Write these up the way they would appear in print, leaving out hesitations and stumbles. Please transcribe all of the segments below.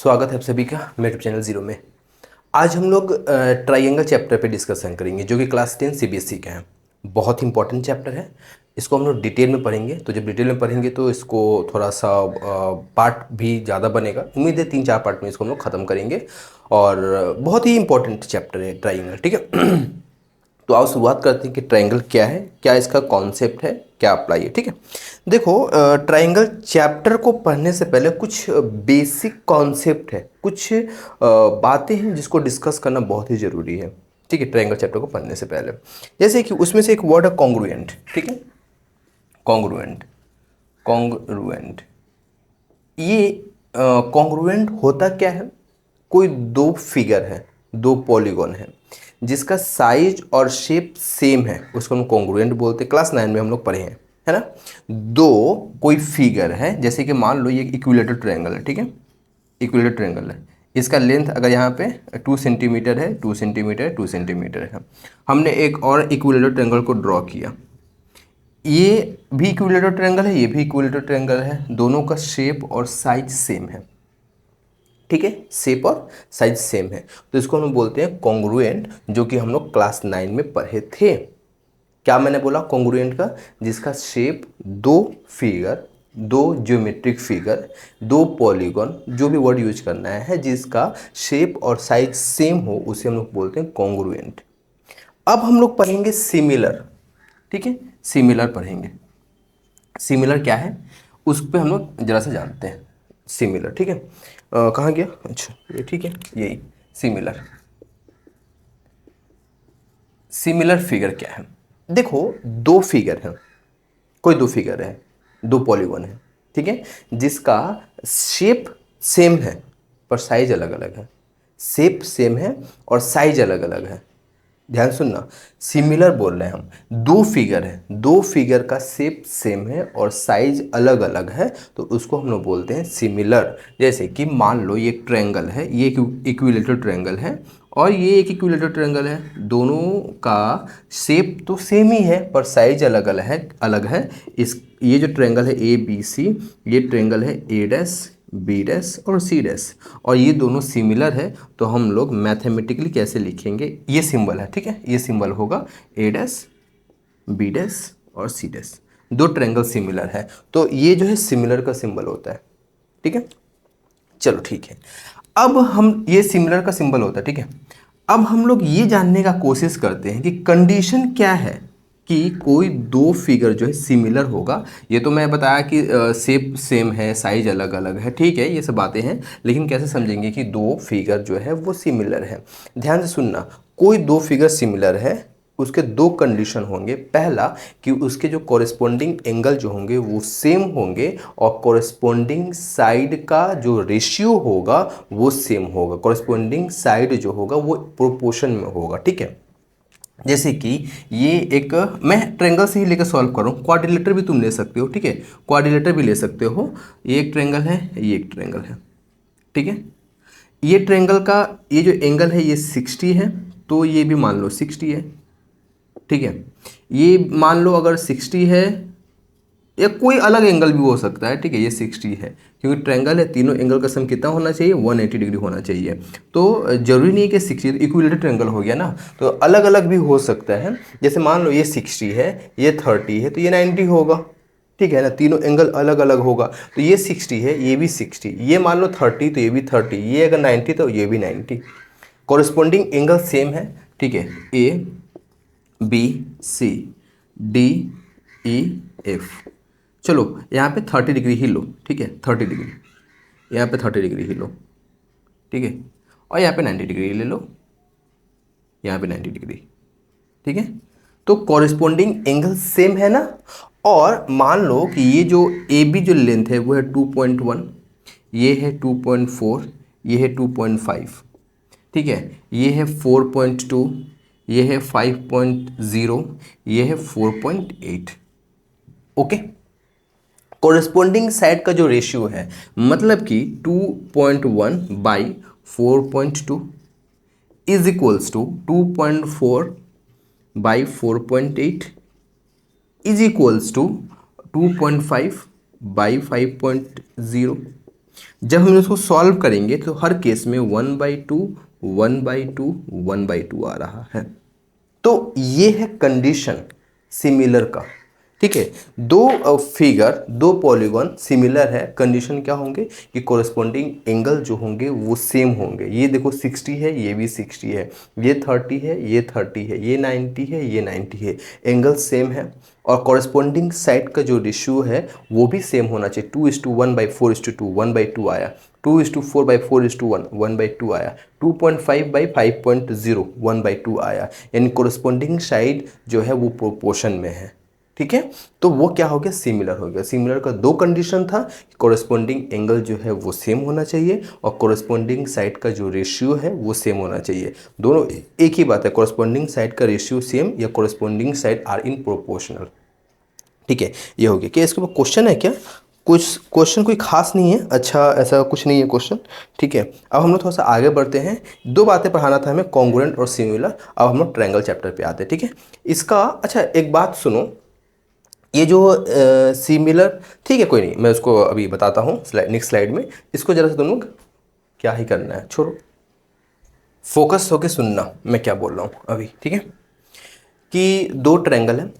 स्वागत है आप सभी का मेरे चैनल जीरो में। आज हम लोग ट्राइंगल चैप्टर पे डिस्कशन करेंगे जो कि क्लास 10 सीबीएसई का है। बहुत ही इंपॉर्टेंट चैप्टर है। इसको हम लोग डिटेल में पढ़ेंगे। तो जब डिटेल में पढ़ेंगे तो इसको थोड़ा सा पार्ट भी ज़्यादा बनेगा। उम्मीद है 3-4 पार्ट में इसको हम लोग ख़त्म करेंगे। और बहुत ही इंपॉर्टेंट चैप्टर है ट्राइंगल, ठीक है। तो आओ शुरुआत करते हैं कि ट्रायंगल क्या है, क्या इसका कॉन्सेप्ट है, क्या अप्लाई है, ठीक है। देखो, ट्रायंगल चैप्टर को पढ़ने से पहले कुछ बेसिक कॉन्सेप्ट है, कुछ बातें हैं जिसको डिस्कस करना बहुत ही ज़रूरी है, ठीक है। ट्रायंगल चैप्टर को पढ़ने से पहले जैसे कि उसमें से एक वर्ड है कॉन्ग्रुएंट, ठीक है। कॉन्ग्रुएंट, कॉन्ग्रुएंट, ये कॉन्ग्रुएंट होता क्या है? कोई दो फिगर है, दो पॉलीगॉन है जिसका साइज और शेप सेम है, उसको हम कॉन्ग्रुएंट बोलते हैं। क्लास 9 में हम लोग पढ़े हैं, है ना। दो कोई फिगर है, जैसे कि मान लो ये इक्विलेटरल ट्रायंगल है, ठीक है। इक्विलेटरल ट्रायंगल है, इसका लेंथ अगर यहाँ पे 2 सेंटीमीटर है, 2 सेंटीमीटर, 2 सेंटीमीटर है। हमने एक और इक्विलेटरल ट्रायंगल को ड्रॉ किया, ये भी इक्विलेटरल ट्रायंगल है, ये भी इक्विलेटरल ट्रायंगल है। दोनों का शेप और साइज सेम है, ठीक है। शेप और साइज सेम है, तो इसको हम बोलते हैं कॉन्ग्रुएंट, जो कि हम लोग क्लास 9 में पढ़े थे। क्या मैंने बोला? कॉन्ग्रुएंट का जिसका शेप, दो फिगर, दो ज्योमेट्रिक फिगर, दो पॉलीगॉन, जो भी वर्ड यूज करना है, जिसका शेप और साइज सेम हो, उसे हम लोग बोलते हैं कॉन्ग्रुएंट। अब हम लोग पढ़ेंगे सिमिलर, ठीक है। सिमिलर पढ़ेंगे। सिमिलर क्या है उस पर हम लोग जरा सा जानते हैं। सिमिलर, ठीक है। कहाँ गया? अच्छा, ये ठीक है, यही सिमिलर। सिमिलर फिगर क्या है? देखो, दो फिगर है, कोई दो फिगर है, दो पॉलीगॉन है, ठीक है, जिसका शेप सेम है पर साइज अलग अलग है। शेप सेम है और साइज अलग अलग है। ध्यान सुनना, सिमिलर बोल रहे हैं हम। दो फिगर है, दो फिगर का शेप सेम है और साइज अलग अलग है, तो उसको हम लोग बोलते हैं सिमिलर। जैसे कि मान लो ये एक ट्रायंगल है, ये एक इक्विलेटरल ट्रायंगल है और ये एक इक्विलेटरल ट्रायंगल है। दोनों का शेप तो सेम ही है पर साइज अलग अलग है, इस ये जो ट्रायंगल है ए बी सी, ये ट्रायंगल है ए डैश बी डैश और सी डैश, और ये दोनों सिमिलर है। तो हम लोग मैथमेटिकली कैसे लिखेंगे? ये सिंबल है, ठीक है, ये सिंबल होगा ए डैश बी डैश और सी डैश। दो ट्रायंगल सिमिलर है तो ये जो है सिमिलर का सिंबल होता है, ठीक है। चलो ठीक है, अब हम ये सिमिलर का सिंबल होता है, ठीक है। अब हम लोग ये जानने का कोशिश करते हैं कि कंडीशन क्या है कि कोई दो फिगर जो है सिमिलर होगा। ये तो मैं बताया कि शेप सेम है, साइज अलग अलग है, ठीक है, ये सब बातें हैं, लेकिन कैसे समझेंगे कि दो फिगर जो है वो सिमिलर है? ध्यान से सुनना, कोई दो फिगर सिमिलर है, उसके दो कंडीशन होंगे। पहला कि उसके जो कॉरेस्पॉन्डिंग एंगल जो होंगे वो सेम होंगे और कॉरेस्पॉन्डिंग साइड का जो रेशियो होगा वो सेम होगा। कॉरेस्पॉन्डिंग साइड जो होगा वो प्रोपोर्शन में होगा, ठीक है। जैसे कि ये एक, मैं ट्रायंगल से ही लेकर सॉल्व करूँ, क्वाड्रिलेटर भी तुम ले सकते हो, ठीक है, क्वाड्रिलेटर भी ले सकते हो। ये एक ट्रायंगल है, ये एक ट्रायंगल है, ठीक है। ये ट्रायंगल का ये जो एंगल है ये 60 है, तो ये भी मान लो 60 है, ठीक है। ये मान लो अगर 60 है, या कोई अलग एंगल भी हो सकता है, ठीक है, ये 60 है क्योंकि ट्रायंगल है, तीनों एंगल का सम कितना होना चाहिए? 180 डिग्री होना चाहिए। तो जरूरी नहीं है कि 60 इक्विलेटरल ट्रायंगल हो गया ना, तो अलग अलग भी हो सकता है। जैसे मान लो ये 60 है, ये 30 है, तो ये 90 होगा, ठीक है ना। तीनों एंगल अलग अलग होगा, तो ये 60 है, ये भी 60, ये मान लो 30 तो ये भी 30, ये अगर 90 तो ये भी 90। कॉरेस्पॉन्डिंग एंगल सेम है, ठीक है। A B C D E F. चलो यहाँ पे 30 डिग्री ही लो, ठीक है, 30 डिग्री, यहाँ पे 30 डिग्री ही लो, ठीक है, और यहाँ पे 90 डिग्री ले लो, यहाँ पे 90 डिग्री, ठीक है। तो कॉरेस्पॉन्डिंग एंगल सेम है ना। और मान लो कि ये जो ए बी जो लेंथ है वो है 2.1, ये है 2.4, ये है 2.5, ठीक है, ये है 4.2, ये है 5.0, ये है 4.8, ओके। कॉरेस्पॉन्डिंग साइड का जो रेशियो है, मतलब कि 2.1 by 4.2 is equals to 2.4 by 4.8 is equals to 2.5 by 5.0 जब हम इसको सॉल्व करेंगे तो हर केस में 1/2 1/2 1/2 आ रहा है। तो ये है कंडीशन सिमिलर का। ठीक है, दो फिगर, दो पॉलीगॉन सिमिलर है, कंडीशन क्या होंगे कि कोरस्पॉन्डिंग एंगल जो होंगे वो सेम होंगे। ये देखो 60 है, ये भी 60 है, ये 30 है, ये 30 है, ये 90 है, ये 90 है, एंगल सेम है। और कॉरस्पॉन्डिंग साइड का जो रेशियो है वो भी सेम होना चाहिए। 2:1/4:2 1/2 आया, 2:4/4:1 1/2 आया, 2.5/5.0 1/2 आया, यानी कोरस्पॉन्डिंग साइड जो है वो प्रोपोर्शन में है। ठीक है, तो वो क्या हो गया, सिमिलर हो गया। सिमिलर का दो कंडीशन था, कोरस्पॉन्डिंग एंगल जो है वो सेम होना चाहिए और कोरस्पॉन्डिंग साइड का जो रेशियो है वो सेम होना चाहिए। दोनों एक ही बात है, कोरस्पॉन्डिंग साइड का रेशियो सेम या corresponding side are in proportional. ठीक है, ये हो गया। क्या इसके ऊपर क्वेश्चन है क्या? कुछ क्वेश्चन कोई खास नहीं है, अच्छा ऐसा कुछ नहीं है क्वेश्चन। ठीक है, अब हम लोग थोड़ा सा आगे बढ़ते हैं। दो बातें पढ़ाना था हमें, कॉन्ग्रुएंट और सिमिलर। अब हम लोग ट्रायंगल चैप्टर पे आते हैं। ठीक है, इसका अच्छा एक बात सुनो, ये जो सिमिलर, ठीक है कोई नहीं, मैं उसको अभी बताता हूँ नेक्स्ट स्लाइड में। इसको जरा से तुम लोग क्या ही करना है, छोड़ो, फोकस होके सुनना मैं क्या बोल रहा हूँ अभी। ठीक है, कि दो ट्रायंगल है,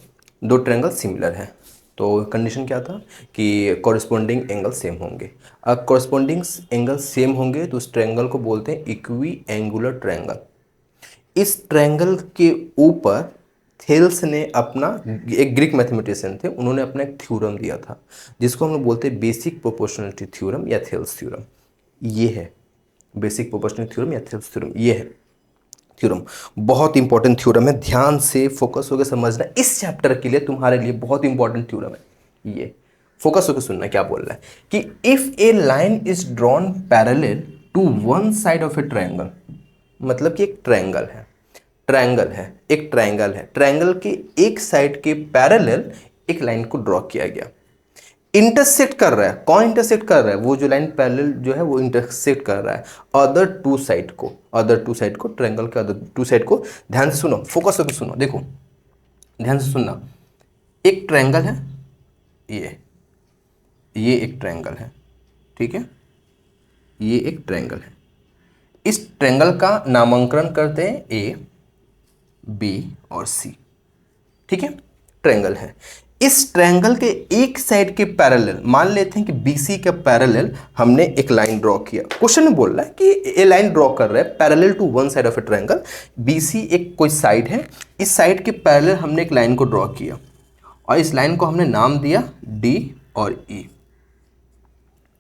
दो ट्रायंगल सिमिलर है, तो कंडीशन क्या था कि कॉरस्पॉन्डिंग एंगल सेम होंगे। अब कॉरस्पॉन्डिंग एंगल सेम होंगे तो उस ट्रायंगल को बोलते हैं इक्वी एंगुलर ट्रायंगल। इस ट्रायंगल के ऊपर थेल्स ने अपना, एक ग्रीक मैथमेटिशियन थे, उन्होंने अपना एक थ्योरम दिया था जिसको हम लोग बोलते हैं बेसिक प्रोपोर्शनलिटी थ्योरम या थेल्स थ्योरम। ये है बेसिक प्रोपोर्शनलिटी थ्योरम या थेल्स थ्योरम, ये है थ्योरम। बहुत इंपॉर्टेंट थ्योरम है, ध्यान से फोकस होकर समझना, इस चैप्टर के लिए तुम्हारे लिए बहुत इंपॉर्टेंट थ्योरम है ये। फोकस होकर सुनना क्या बोल रहा है कि if a line is drawn parallel to one side of a triangle, मतलब कि एक ट्रायंगल है, ट्रायंगल है, एक ट्रायंगल है, ट्रायंगल के एक साइड के पैरेलल एक लाइन को ड्रॉ किया गया, इंटरसेक्ट कर रहा है। कौन इंटरसेक्ट कर रहा है? वो जो लाइन पैरेलल जो है वो इंटरसेक्ट कर रहा है अदर टू साइड को, अदर टू साइड को, ट्रायंगल के अदर टू साइड को। ध्यान से सुनो, फोकस होकर सुनो, देखो ध्यान से सुनना। एक ट्रायंगल है, ये एक ट्रायंगल है, ठीक है, ये एक ट्रायंगल है। इस ट्रायंगल का नामकरण करते हैं ए, बी और सी। ठीक है, ट्रायंगल है। इस ट्रायंगल के एक साइड के पैरेलल, मान लेते हैं कि बीसी के पैरेलल हमने एक लाइन ड्रॉ किया। क्वेश्चन में बोल रहा है कि ये लाइन ड्रॉ कर रहा है parallel to one side of a triangle. BC एक कोई साइड है, इस साइड के पैरेलल हमने एक लाइन को ड्रॉ किया और इस लाइन को हमने नाम दिया डी और ई।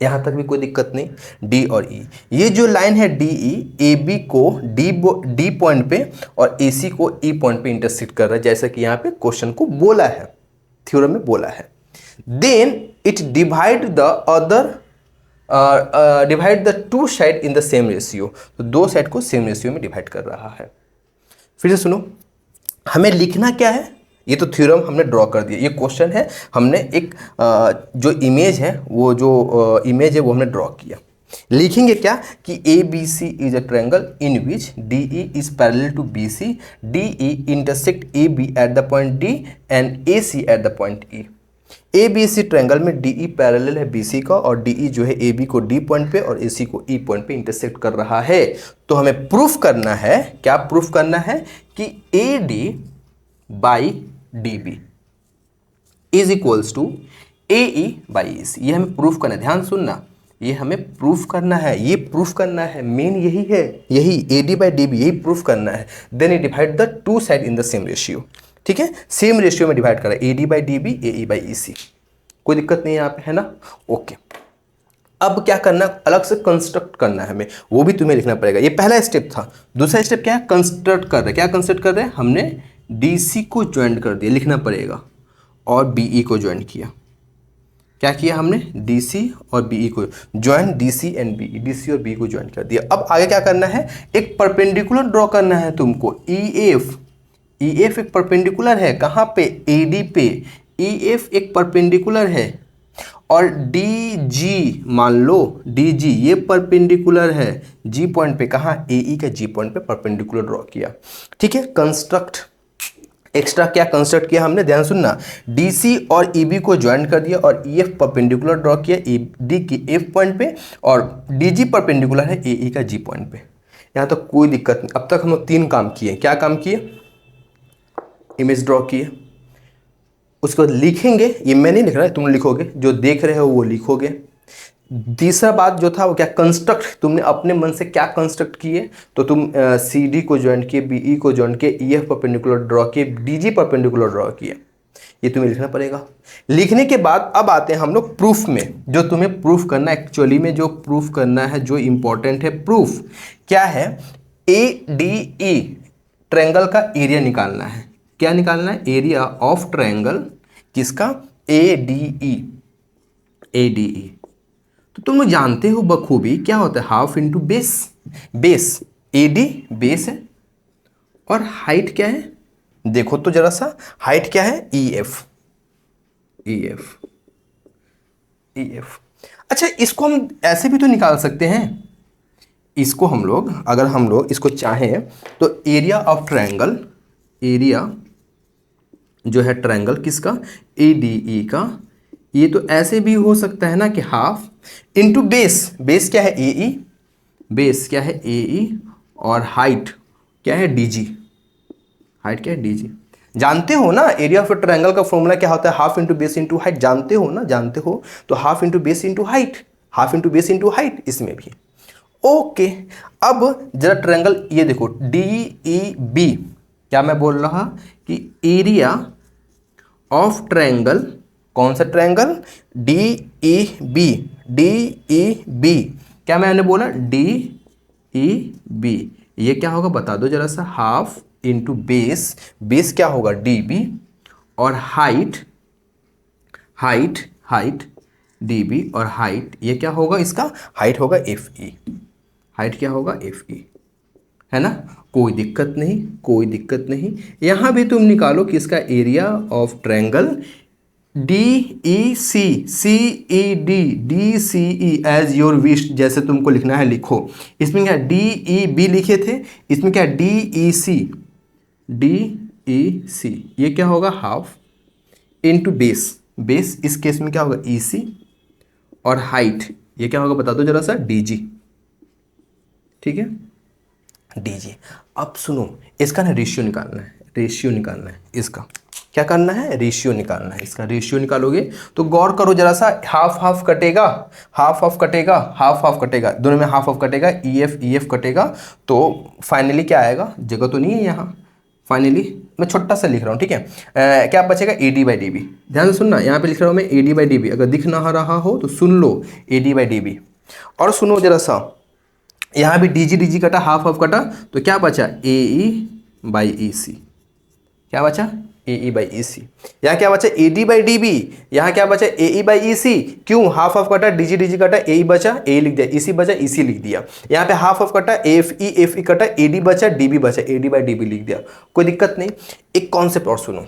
यहां तक भी कोई दिक्कत नहीं, डी और ई। ये जो लाइन है डी ई, ए बी को डी पॉइंट पे और ए सी को ई पॉइंट पे इंटरसेक्ट कर रहा है, जैसा कि यहां पे क्वेश्चन को बोला है, थ्योरम में बोला है। Then it divide the other, divide the two side in the same ratio, तो दो साइड को सेम रेशियो में डिवाइड कर रहा है। फिर से सुनो, हमें लिखना क्या है, ये तो थ्योरम हमने ड्रॉ कर दिया, ये क्वेश्चन है, हमने एक जो इमेज है, वो जो इमेज है वो हमने ड्रॉ किया। लिखेंगे क्या कि A B C is a triangle in which D E is parallel to B C, D E intersect A B at the point D and A C at the point E. A B C triangle में D E parallel है B C का और D E जो है A B को D point पे और ए सी को ई पॉइंट पे इंटरसेक्ट कर रहा है। तो हमें प्रूफ करना है, क्या प्रूफ करना है कि A D by D B is equals to A E by A C. ये हमें प्रूफ करना है, ध्यान सुनना, ये हमें प्रूफ करना है, ये प्रूफ करना है, मेन यही है, यही A D by D B, यही प्रूफ करना है। Then you divide the two side in the same ratio. ठीक है, सेम रेशियो में डिवाइड करा, A D by D B, A E by E C. कोई दिक्कत नहीं है यहाँ पे, है ना? ओके, अब क्या करना, अलग से कंस्ट्रक्ट करना है हमें, वो भी तुम्हें लिखना पड़ेगा। ये पहला स्टेप था। दूसरा स्टेप क्या है, कंस्ट्रक्ट कर रहे हैं। क्या कंस्ट्रक्ट कर रहे हैं? हमने डी सी को ज्वाइन कर दिया, लिखना पड़ेगा, और बी ई को ज्वाइन किया। क्या किया हमने? डी सी और बी ई को join, D C and B E, D C और बी को ज्वाइन कर दिया। अब आगे क्या करना है, एक परपेंडिकुलर ड्रॉ करना है तुमको, ई एफ। ई एफ एक परपेंडिकुलर है, कहाँ पे? ए डी पे। ई एफ एक परपेंडिकुलर है और डी जी, मान लो डी जी ये परपेंडिकुलर है जी पॉइंट पे, कहाँ? ए ई का जी पॉइंट पे परपेंडिकुलर ड्रॉ किया। ठीक है, कंस्ट्रक्ट एक्स्ट्रा क्या कंस्ट्रक्ट किया हमने, ध्यान सुनना, डीसी और ईबी को ज्वाइन कर दिया और ईएफ परपेंडिकुलर ड्रॉ किया डी की एफ पॉइंट पे और डीजी परपेंडिकुलर है एई का जी पॉइंट पे। यहाँ तक कोई दिक्कत नहीं। अब तक हम लोग 3 काम किए। क्या काम किए? इमेज ड्रॉ किए, उसके बाद लिखेंगे, ये मैं नहीं लिख रहा है, तुम लिखोगे, जो देख रहे हो वो लिखोगे। तीसरा बात जो था वो क्या, कंस्ट्रक्ट, तुमने अपने मन से क्या कंस्ट्रक्ट किए, तो तुम सी डी को ज्वाइन किए, बीई को ज्वाइन किए, ई एफ परपेंडिकुलर ड्रॉ किए, डीजी परपेंडिकुलर ड्रॉ किए, ये तुम्हें लिखना पड़ेगा। लिखने के बाद अब आते हैं हम लोग प्रूफ में। जो तुम्हें प्रूफ करना है, एक्चुअली में जो प्रूफ करना है, जो इंपॉर्टेंट है प्रूफ क्या है, ए डी ई ट्रायंगल का एरिया निकालना है। क्या निकालना है? एरिया ऑफ ट्रायंगल, किसका? ए डी ई, ए डी ई। तो तुम लोग जानते हो बखूबी क्या होता है, half into base, base A D base है, और हाइट क्या है, देखो तो जरा सा, हाइट क्या है, E F, E F, E F. अच्छा, इसको हम ऐसे भी तो निकाल सकते हैं, इसको हम लोग, अगर हम लोग इसको चाहें तो एरिया ऑफ ट्रायंगल, एरिया जो है ट्रायंगल किसका, ए डी ई का, ये तो ऐसे भी हो सकता है ना कि हाफ इंटू बेस, बेस क्या है, ए ई, बेस क्या है, ए ई, और हाइट क्या है, डी जी, हाइट क्या है, डी जी। जानते हो ना एरिया ऑफ ट्रायंगल का फॉर्मूला क्या होता है, half into base into height, जानते हो ना, जानते हो, तो half into base into height, half into base into height, इसमें भी। ओके, अब जरा ट्रायंगल ये देखो, डी ई बी, क्या मैं बोल रहा कि एरिया ऑफ ट्रायंगल, कौन सा triangle, D E B, D E B, क्या मैंने बोला, डी ई बी, ये क्या होगा बता दो जरा सा, हाफ इंटू बेस, बेस क्या होगा, डी बी, और height, height, height D B, और हाइट ये क्या होगा, इसका हाइट होगा एफ ई, हाइट क्या होगा, एफ ई, है ना। कोई दिक्कत नहीं, कोई दिक्कत नहीं। यहां भी तुम निकालो कि इसका area of triangle D E C, C E D, D C E, as your wish, जैसे तुमको लिखना है लिखो। इसमें क्या डी ई बी लिखे थे, इसमें क्या डी ई सी, डी ई सी, ये क्या होगा, हाफ इंटू बेस, बेस इस केस में क्या होगा, ई सी, और हाइट ये क्या होगा बता दो जरा सा, डी जी, ठीक है, डी जी। अब सुनो, इसका ना रेशियो निकालना है, रेशियो निकालना है, इसका क्या करना है, रेशियो निकालना है, इसका रेशियो निकालोगे तो गौर करो जरा सा, हाफ हाफ कटेगा, हाफ हाफ कटेगा, हाफ हाफ कटेगा, दोनों में हाफ हाफ कटेगा, ई एफ कटेगा, तो फाइनली क्या आएगा, जगह तो नहीं है यहाँ, फाइनली मैं छोटा सा लिख रहा हूँ, ठीक है। क्या बचेगा, A D by D B, ध्यान से सुनना, यहाँ पे लिख रहा हूँ मैं A D by D B, अगर दिख ना रहा हो तो सुन लो, A D by D B. और सुनो जरा सा, यहाँ भी डी जी कटा, हाफ हाफ कटा, तो क्या बचा, ए ई बाई ई सी, क्या बचा, ए ई बाई ई सी। यहाँ क्या बचा, A D by D B, यहाँ क्या बचा, A E by E C, क्यों, हाफ हाफ कटा, डी जी कटा, ए ई बचा, ए लिख दिया, ई सी बचा, ई सी लिख दिया, यहाँ पे हाफ हाफ कटा, एफ ई कटा, ए डी बचा, डी बी बचा, A D by D B लिख दिया, कोई दिक्कत नहीं। एक कॉन्सेप्ट और सुनो,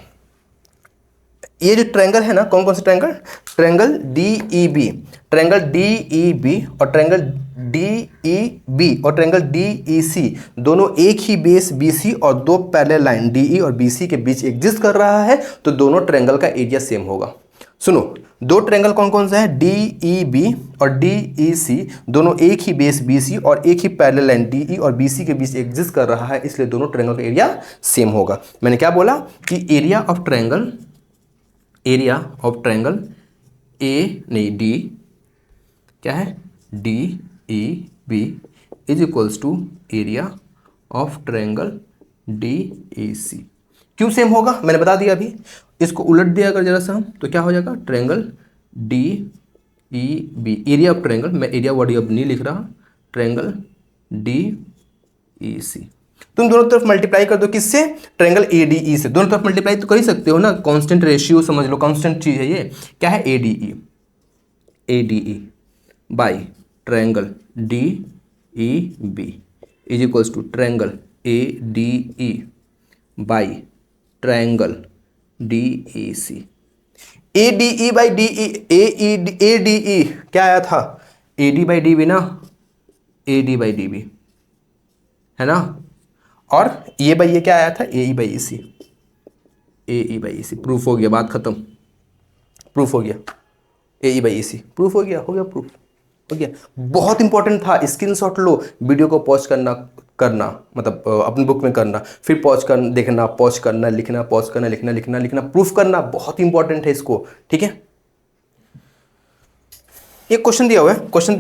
ये जो ट्रायंगल है ना, कौन कौन से triangle, triangle D E B, triangle D E B, और ट्रायंगल डी ई बी, और ट्रायंगल डी ई सी, दोनों एक ही बेस बी सी और दो पैरेलल लाइन डी ई और बी सी के बीच एग्जिस्ट कर रहा है, तो दोनों ट्रायंगल का एरिया सेम होगा। सुनो, दो ट्रायंगल कौन कौन सा है, डी ई बी और डी ई सी, दोनों एक ही बेस बी सी और एक ही पैरेलल लाइन डी ई और बी सी के बीच एग्जिस्ट कर रहा है, इसलिए दोनों ट्रायंगल का एरिया सेम होगा। मैंने क्या बोला कि area of triangle, area of triangle A नहीं डी, क्या है, D E B is equals to area of triangle D E C. क्यों सेम होगा, मैंने बता दिया अभी। इसको उलट दिया अगर जरा सा तो क्या हो जाएगा, triangle D E B, area of triangle, मैं एरिया वर्ड अब नहीं लिख रहा, ट्रायंगल डी ई सी, तुम दोनों तरफ मल्टीप्लाई कर दो, किससे, ट्रायंगल ए डी ई से, दोनों तरफ मल्टीप्लाई तो कर ही सकते हो ना, कांस्टेंट रेशियो समझ लो, कांस्टेंट चीज है ये, क्या है, A D E, A D E by triangle D E B is equals to triangle A D E by triangle D E C. A D E by D E, A D E क्या आया था, A D by D B ना, A D by D B है ना, और ये by ये क्या आया था, A E by E C, A E by E C, proof हो गया, बात खत्म, प्रूफ हो गया, ए E by E C proof हो गया प्रूफ हो गया। बहुत इंपॉर्टेंट था, स्क्रीनशॉट लो, वीडियो को पॉज करना करना मतलब अपनी बुक में करना, फिर पॉज कर देखना, पॉज करना, लिखना, पॉज करना, लिखना, लिखना लिखना, प्रूफ करना, बहुत इंपॉर्टेंट है इसको, ठीक है। ये क्वेश्चन दिया हुआ है, क्वेश्चन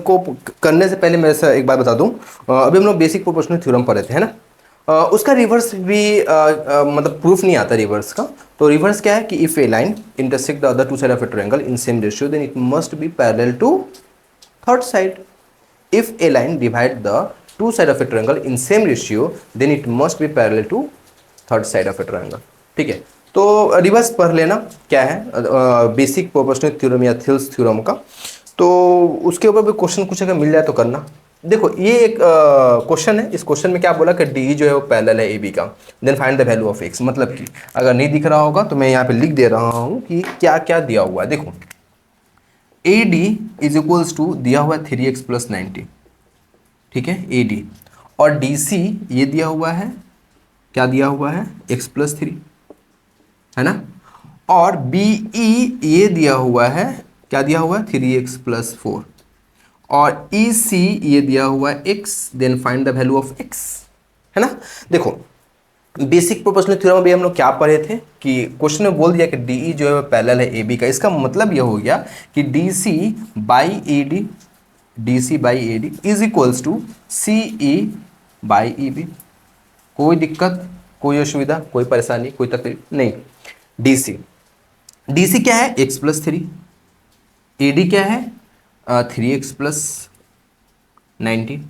को करने से पहले मैं एक बात बता दूं, अभी हम लोग बेसिक प्रोपोर्शनल थ्योरम पढ़े थे, है ना। उसका रिवर्स भी मतलब प्रूफ नहीं आता रिवर्स का। तो रिवर्स क्या है कि if a line intersect the other two side of a triangle in same ratio then it must be parallel to third side. If a line divide the two side of a triangle in same ratio then it must be parallel to third side of a triangle, ठीक है। तो reverse पढ़ लेना क्या है basic proportional theorem या Thales theorem का। तो उसके ऊपर भी क्वेश्चन कुछ अगर मिल जाए तो करना। देखो ये एक क्वेश्चन है, इस क्वेश्चन में क्या बोला कि डी जो है वो पैरेलल है ए बी का, then find the value of x. मतलब कि अगर नहीं दिख रहा होगा तो मैं यहाँ पे लिख दे रहा हूँ कि क्या क्या दिया हुआ है। देखो A D is equals to दिया हुआ है 3x प्लस 90, ठीक है, ए डी। और डी सी ये दिया हुआ है, क्या दिया हुआ है, x प्लस 3, है ना। और बी ई ये दिया हुआ है, क्या दिया हुआ है, 3x प्लस 4। और ई सी ये दिया हुआ है x, then find the value of x, है ना। देखो बेसिक प्रोपोर्शनल थ्योरम अभी हम लोग क्या पढ़े थे कि क्वेश्चन में बोल दिया कि डी ई जो है पैरेलल है ए बी का। इसका मतलब ये हो गया कि D C by A D, D C by A D is equals to C E by E B. कोई दिक्कत, कोई असुविधा, कोई परेशानी, कोई तकलीफ नहीं। डी सी क्या है, x प्लस 3, ए डी क्या है 3x प्लस 19,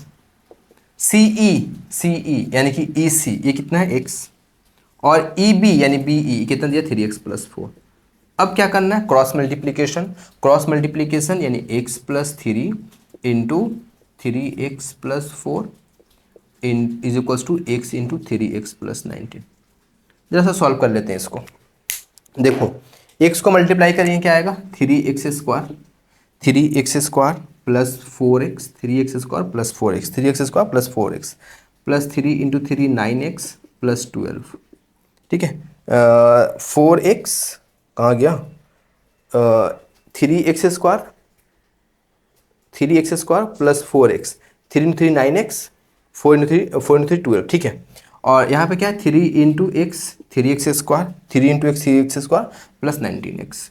सीई यानी कि ई सी ये कितना है x, और ई बी यानी बी ई कितना दिया 3x प्लस 4। अब क्या करना है, क्रॉस मल्टीप्लीकेशन यानी x plus 3 into 3x plus 4 is equals to x into 3x plus 19। जरा सा सॉल्व कर लेते हैं इसको। देखो x को मल्टीप्लाई करेंगे क्या आएगा, 3x square plus 4x, 3x square plus 4x, 3x square plus 4x plus 3 into 3 9x plus 12, ठीक है। 4x कहाँ गया, 3x square plus 4x, 3 into 3 9x, 4 into 3 12, ठीक है। और यहाँ पे क्या है 3 into x 3x square, 3 into x 3x square plus 19x,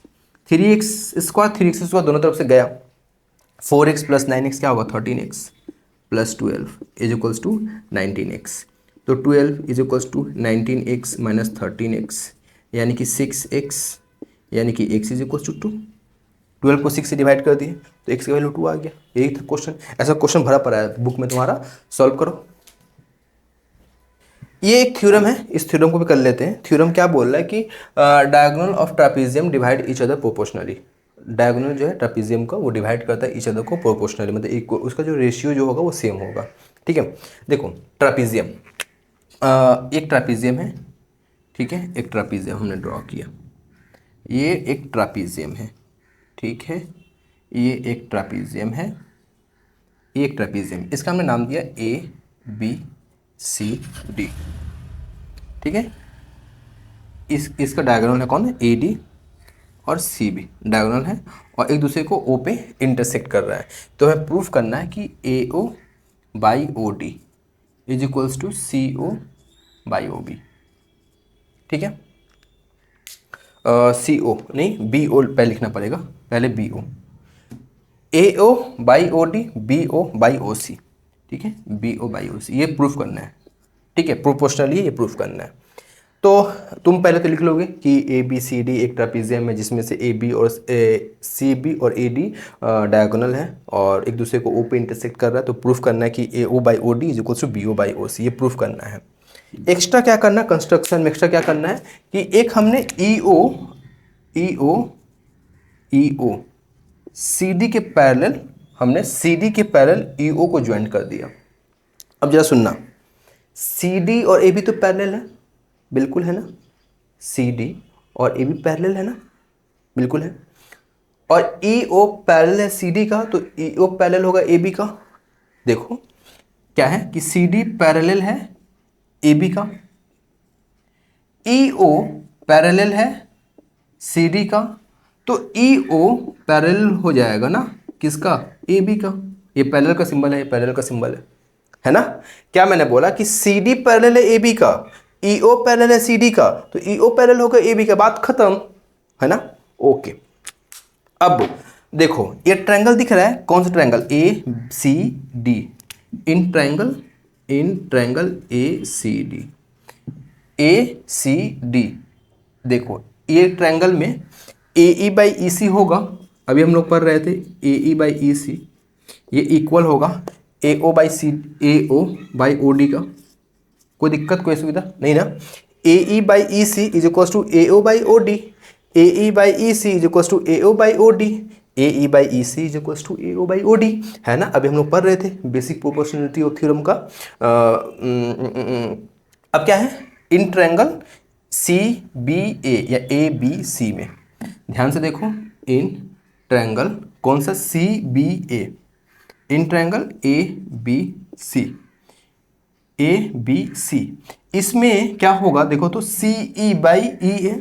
3x square दोनों तरफ से गया, 4x प्लस 9x क्या होगा 13x plus 12 is equals to 19x। तो 12 is equals to 19x minus 13x यानी कि 6x, यानी कि x इज इक्वल्स टू 2। 12 को 6 से डिवाइड कर दिए तो x की वैल्यू 2 आ गया। यही था क्वेश्चन, ऐसा क्वेश्चन भरा पड़ा है बुक में तुम्हारा, सॉल्व करो। ये एक थ्योरम है, इस थ्योरम को भी कर लेते हैं। थ्योरम क्या बोल रहा है कि diagonal of trapezium divide each other proportionally. Diagonal जो है ट्रापीजियम का वो डिवाइड करता है ईच अदर को प्रोपोर्शनली, मतलब एक उसका जो रेशियो जो होगा वो सेम होगा, ठीक है। देखो ट्रापीजियम, एक ट्रापीजियम है, ठीक है, एक ट्रापीजियम हमने ड्रॉ किया, ये एक ट्रापीजियम है, ठीक है, ये एक ट्रापीजियम है, ये एक ट्रापीजियम, इसका हमने नाम दिया ए बी सी डी, ठीक है। इसका डायगोनल है कौन है, ए डी और सी बी डायगोनल है और एक दूसरे को ओ पे इंटरसेक्ट कर रहा है। तो हमें प्रूफ करना है कि A O by O D is equals to C O by O B, ठीक है। सी ओ नहीं, बी ओ पहले लिखना पड़ेगा, पहले B O, A O by O D, B O by O C, ठीक है, B O by O C, ये प्रूफ करना है, ठीक है, प्रोपोर्शनली ये प्रूफ करना है। तो तुम पहले तो लिख लोगे कि ए बी सी डी एक ट्रापीजियम है जिसमें से ए बी और सी बी और ए डी डायगोनल है और एक दूसरे को ओ पे इंटरसेक्ट कर रहा है। तो प्रूफ करना है कि A O by O D is equal to B O by O C, ये प्रूफ करना है। एक्स्ट्रा क्या करना है कंस्ट्रक्शन में, एक्स्ट्रा क्या करना है कि एक हमने ई ओ सी डी के पैरेलल, हमने सी डी के पैरेलल ई ओ को ज्वाइन कर दिया। अब जरा सुनना, सी डी और ए बी तो पैरेलल है, बिल्कुल है ना, सी डी और ए बी पैरेलल है ना, बिल्कुल है। और ई ओ पैरेलल है सी डी का, तो ई ओ पैरेलल होगा ए बी का। देखो क्या है कि सी डी पैरेलल है ए बी का, ई ओ पैरेलल है सी डी का, तो ई ओ पैरेलल हो जाएगा ना किसका, ए बी का। ये पैरेलल का सिंबल है, ये पैरेलल का सिंबल है ना। क्या मैंने बोला कि सी डी पैरेलल है ए बी का, ई ओ पैरेलल है सी डी का, तो ई ओ पैरेलल होगा ए बी का, बात खत्म, है ना। ओके, अब देखो ये ट्रायंगल दिख रहा है, कौन सा triangle, A C D, in triangle A C D, A C D. देखो ये ट्रायंगल में ए ई बाई ई सी होगा, अभी हम लोग पढ़ रहे थे ए ई बाई ई सी, ये इक्वल होगा A O by C, A O by O D का। कोई दिक्कत, कोई सुविधा नहीं ना। A E by E C is equals to A O by O D, A E by E C is equals to A O by O D, A E by E C is equals to A O by O D, है ना। अभी हम लोग पढ़ रहे थे basic proportionality of theorem का। अब क्या है, इन ट्रायंगल सी बी ए या ए बी सी में, ध्यान से देखो, इन ट्रायंगल कौन सा, C B A, in triangle A B C, A B C, इसमें क्या होगा देखो तो, सी E by E A,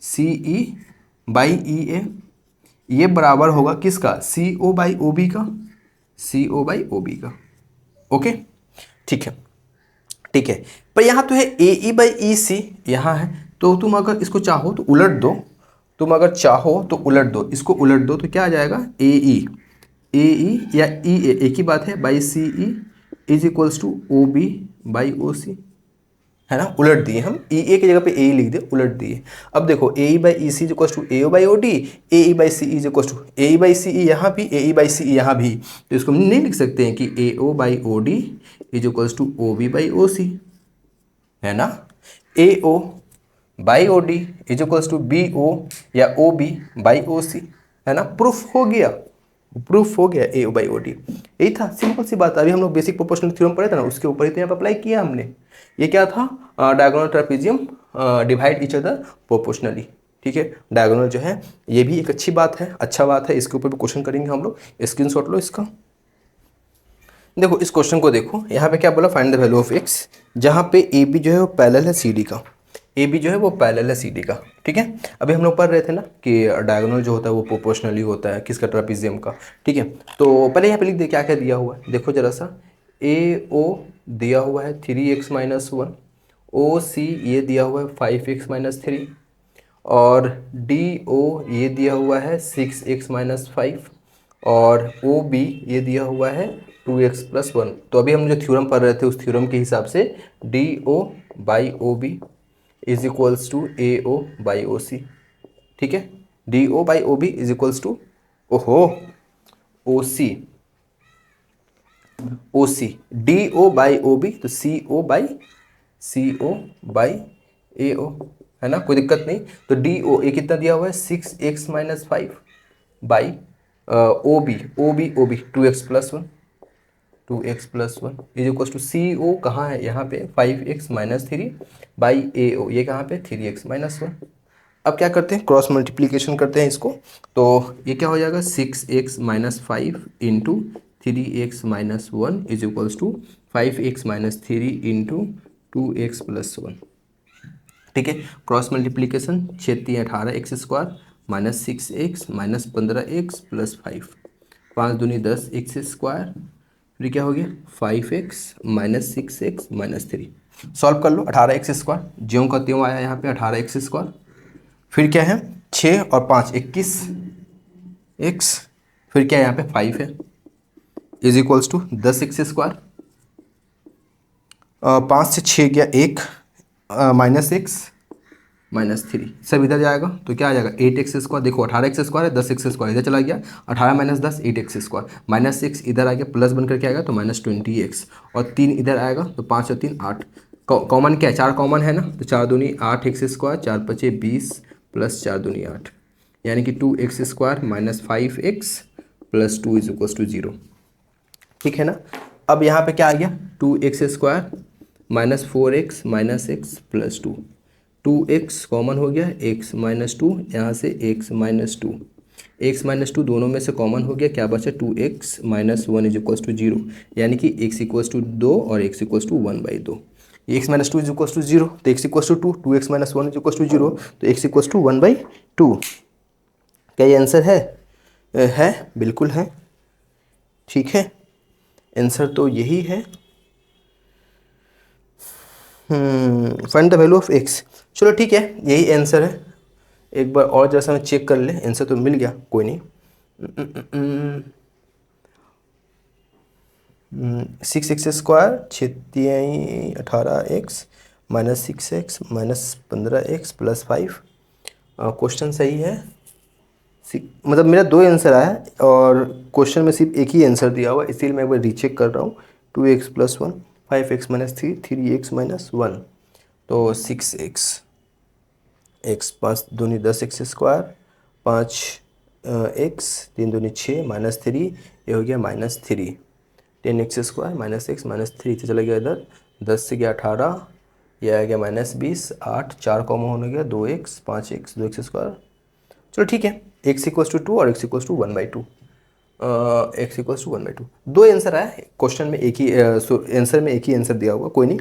C E by ई ए, ये बराबर होगा किसका, सी ओ बाई ओ बी का, सी ओ बाई ओ बी का। ओके, ठीक है, ठीक है। पर यहाँ तो है ए ई बाई ई सी, यहाँ है, तो तुम अगर इसको चाहो तो उलट दो, तुम अगर चाहो तो उलट दो, इसको उलट दो तो क्या आ जाएगा, ए ई या ई ए, एक ही बात है, by C E is equals to O B by O C, है ना। उलट दिए हम, ई ए की जगह पे ए लिख दे, उलट दिए। अब देखो A E by E C is equals to A O by O D, A E by C is equals to A E by C E, यहाँ भी ए ई बाई सी ई यहाँ भी, तो इसको हम नहीं लिख सकते हैं कि A O by O D is equals to O B by O C, है ना। A O by O D is equals to B O या O B by O C, है ना। प्रूफ हो गया, प्रूफ हो गया ए ओ बाई ओ डी, यही था, सिंपल सी बात। अभी हम लोग बेसिक प्रोपोर्शनल थ्योरम पढ़े थे ना, उसके ऊपर ही तो यहाँ पर अप्लाई किया हमने। ये क्या था, diagonal trapezium divide each other proportionally, ठीक है। डायगोनल जो है ये भी एक अच्छी बात है, अच्छा बात है, इसके ऊपर भी क्वेश्चन करेंगे हम लोग, स्क्रीनशॉट लो इसका। देखो इस क्वेश्चन को देखो, यहाँ पे क्या बोला, find the value of x, जहाँ पे ए बी जो है वो पैरेलल है सी डी का, ए बी जो है वो पैरेलल है सी डी का, ठीक है। अभी हम लोग पढ़ रहे थे ना कि डायगोनल जो होता है वो प्रोपोर्शनली होता है किसका, ट्रेपेजियम का, ठीक है। तो पहले यहाँ पे लिख दे क्या क्या दिया हुआ है, देखो जरा सा, ए ओ दिया हुआ है 3x माइनस 1, ओ सी ये दिया हुआ है 5x माइनस 3, और डी ओ ये दिया हुआ है 6x माइनस 5, और ओ बी ये दिया हुआ है 2x प्लस 1। तो अभी हम जो थ्योरम पढ़ रहे थे उस थ्योरम के हिसाब से D O by O B is equals to A O by O C, ठीक है। D O by O B is equals to, ओहो, O C, O C, D O by O B, तो C O by ए ओ, है ना, कोई दिक्कत नहीं। तो डी ओ ए कितना दिया हुआ है 6x minus 5 by O B 2x plus 1, 2x plus 1 is equal to C O कहाँ है, यहाँ पे 5x माइनस 3 बाई ए ओ, ये कहाँ पे 3x माइनस 1। अब क्या करते हैं, क्रॉस मल्टीप्लीकेशन करते हैं इसको, तो ये क्या हो जाएगा 6x minus 5 into 3x minus 1 is equals to 5x minus 3 into 2x plus 1, ठीक है। Cross multiplication 6 3 18x square minus 6x minus 15x plus 5, 5 दूनी 10 x स्क्वायर, फिर क्या हो गया 5x minus 6x minus 3। Solve कर लो, 18x स्क्वायर ज्यों का त्यों आया यहाँ पे 18x स्क्वायर, फिर क्या है 6 और 5 21x, फिर क्या यहाँ पे 5 है, is equals to 10x square, 5 से 6 गया 1 माइनस एक्स माइनस 3, सब इधर जाएगा तो क्या आ जाएगा 8x स्क्वायर। देखो 18x स्क्वायर है, 10x स्क्वायर इधर चला गया, 18 माइनस 10 8x स्क्वायर, माइनस 6 इधर आ गया, प्लस बन करके आएगा तो माइनस 20x, और 3 इधर आएगा तो 5 और 3 8, कॉमन क्या है 4 कॉमन है ना, तो 4 दूनी 8x स्क्वायर, 4 5 20 प्लस 4 दूनी 8, यानी कि 2x square minus 5x plus 2 is equals to 0, ठीक है ना। अब यहाँ पे क्या आ गया 2x square minus 4x minus x plus 2, 2x common हो गया, x माइनस 2, यहाँ से x माइनस 2, x माइनस 2 दोनों में से कॉमन हो गया, क्या बचा 2x minus 1 is equals to 0, यानी कि x इक्वल्स टू 2 और x equals to 1/2। X minus two is equal to zero, तो x equal to two, two x minus one is equal to zero, तो x equal to one by two. क्या ये answer है? है, बिल्कुल है। ठीक है, आंसर तो यही है। Find the value of x. चलो ठीक है, यही आंसर है। एक बार और जैसा मैं चेक कर ले, आंसर तो मिल गया, कोई नहीं। 6x² 6×18x minus 6x minus 15x plus 5। Question सही है। मतलब मेरा दो आंसर आया है और क्वेश्चन में सिर्फ एक ही आंसर दिया हुआ है, इसीलिए मैं एक बार रीचेक कर रहा हूँ। 2x + 1, 5x - 3, 3x - 1, तो 6x, x 5 दूनी 10x², 5 x 3 दूनी 6 माइनस 3, ये हो गया -3, 10x² माइनस x माइनस 3 से चला गया इधर, 10 से गया 18, यह आ गया -20, 8 4 कॉमन होने गया 2x 5x 2x²। चलो ठीक है, x = 2 और x = 1/2, x = 1/2। दो आंसर आया क्वेश्चन में, एक ही आंसर में एक ही आंसर दिया हुआ, कोई नहीं।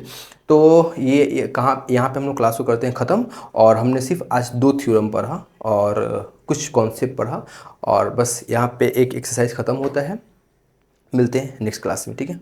तो ये कहाँ, यहाँ पे हम लोग क्लास को करते हैं ख़त्म। और हमने सिर्फ आज 2 थ्योरम पढ़ा और कुछ कॉन्सेप्ट पढ़ा, और बस यहाँ पे एक एक्सरसाइज ख़त्म होता है। मिलते हैं नेक्स्ट क्लास में, ठीक है।